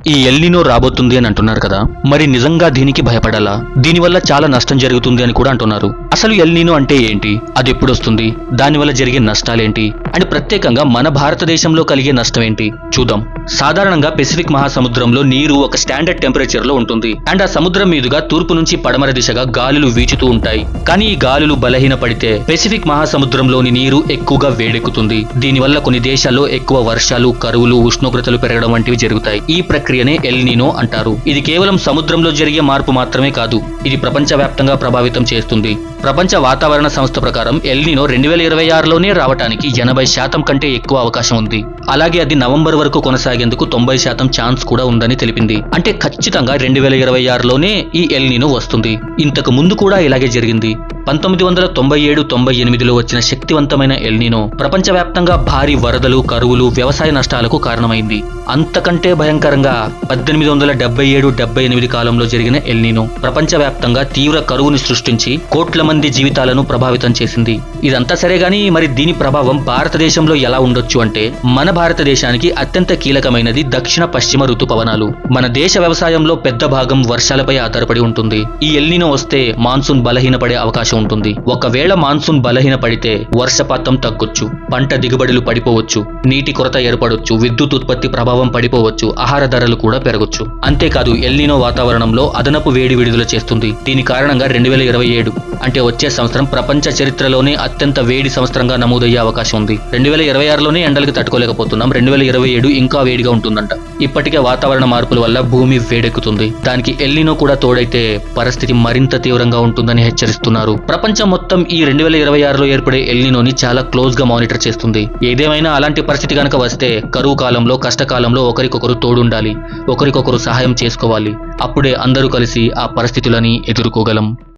ఈ ఎల్నినో రాబోతుంది అని అంటున్నారు కదా, మరి నిజంగా దీనికి భయపడాలా? దీనివల్ల చాలా నష్టం జరుగుతుంది అని కూడా అంటున్నారు. అసలు ఎల్నినో అంటే ఏంటి, అది ఎప్పుడు వస్తుంది, దానివల్ల జరిగే నష్టాలేంటి అని ప్రత్యేకంగా మన భారతదేశంలో కలిగే నష్టం ఏంటి చూద్దాం. సాధారణంగా పెసిఫిక్ మహాసముద్రంలో నీరు ఒక స్టాండర్డ్ టెంపరేచర్ లో ఉంటుంది అండ్ ఆ సముద్రం మీదుగా తూర్పు నుంచి పడమర దిశగా గాలులు వీచుతూ ఉంటాయి. కానీ ఈ గాలులు బలహీన పడితే పెసిఫిక్ మహాసముద్రంలోని నీరు ఎక్కువగా వేడెక్కుతుంది. దీనివల్ల కొన్ని దేశాల్లో ఎక్కువ వర్షాలు, కరువులు, ఉష్ణోగ్రతలు పెరగడం వంటివి జరుగుతాయి. ఈ ప్రక్రియనే ఎల్నినో అంటారు. ఇది కేవలం సముద్రంలో జరిగే మార్పు మాత్రమే కాదు, ఇది ప్రపంచవ్యాప్తంగా ప్రభావితం చేస్తుంది. ప్రపంచ వాతావరణ సంస్థ ప్రకారం ఎల్నినో 2026లోనే రావడానికి 80% కంటే ఎక్కువ అవకాశం ఉంది. అలాగే అది నవంబర్ వరకు కొనసాగేందుకు 90% ఛాన్స్ కూడా ఉందని తెలిపింది. అంటే ఖచ్చితంగా 2026లోనే ఈ ఎల్నినో వస్తుంది. ఇంతకు ముందు కూడా ఇలాగే జరిగింది. 1997-98లో వచ్చిన శక్తివంతమైన ఎల్నినో ప్రపంచవ్యాప్తంగా భారీ వరదలు, కరువులు, వ్యవసాయ నష్టాలకు కారణమైంది. అంతకంటే భయంకరంగా 1877-78 కాలంలో జరిగిన ఎల్నినో ప్రపంచవ్యాప్తంగా తీవ్ర కరువుని సృష్టించి కోట్ల మంది జీవితాలను ప్రభావితం చేసింది. ఇదంతా సరే గానీ మరి దీని ప్రభావం భారతదేశంలో ఎలా ఉండొచ్చు అంటే, మన భారతదేశానికి అత్యంత కీలకమైనది దక్షిణ పశ్చిమ ఋతుపవనాలు. మన దేశ వ్యవసాయంలో పెద్ద భాగం వర్షాలపై ఆధారపడి ఉంటుంది. ఈ ఎల్నినో వస్తే మాన్సూన్ బలహీనపడే అవకాశం ఉంటుంది. ఒకవేళ మాన్సూన్ బలహీనపడితే వర్షపాతం తగ్గొచ్చు, పంట దిగుబడులు పడిపోవచ్చు, నీటి కొరత ఏర్పడొచ్చు, విద్యుత్ ఉత్పత్తి ప్రభావం పడిపోవచ్చు, ఆహార ధరలు కూడా పెరగొచ్చు. అంతేకాదు ఎల్నినో వాతావరణంలో అదనపు వేడి విడుదల చేస్తుంది. దీని కారణంగా 2027 అంటే వచ్చే సంవత్సరం ప్రపంచ చరిత్రలోనే అత్యంత వేడి సంవత్సరంగా నమోదయ్యే అవకాశం ఉంది. 2026లోనే ఎండలకు తట్టుకోలేకపోతున్నాం, 2027 ఇంకా వేడిగా ఉంటుందంట. ఇప్పటికే వాతావరణ మార్పుల వల్ల భూమి వేడెక్కుతుంది. దానికి ఎల్నినో కూడా తోడైతే పరిస్థితి మరింత తీవ్రంగా ఉంటుందని హెచ్చరిస్తున్నారు. ప్రపంచం మొత్తం ఈ 2026లో ఏర్పడే ఎల్నినోని చాలా క్లోజ్ గా మానిటర్ చేస్తుంది. ఏదేమైనా అలాంటి పరిస్థితి కనుక వస్తే కరువు కాలంలో, కష్టకాలంలో ఒకరికొకరు తోడుండాలి, ఒకరికొకరు సహాయం చేసుకోవాలి. అప్పుడే అందరూ కలిసి ఆ పరిస్థితులని ఎదుర్కోగలం.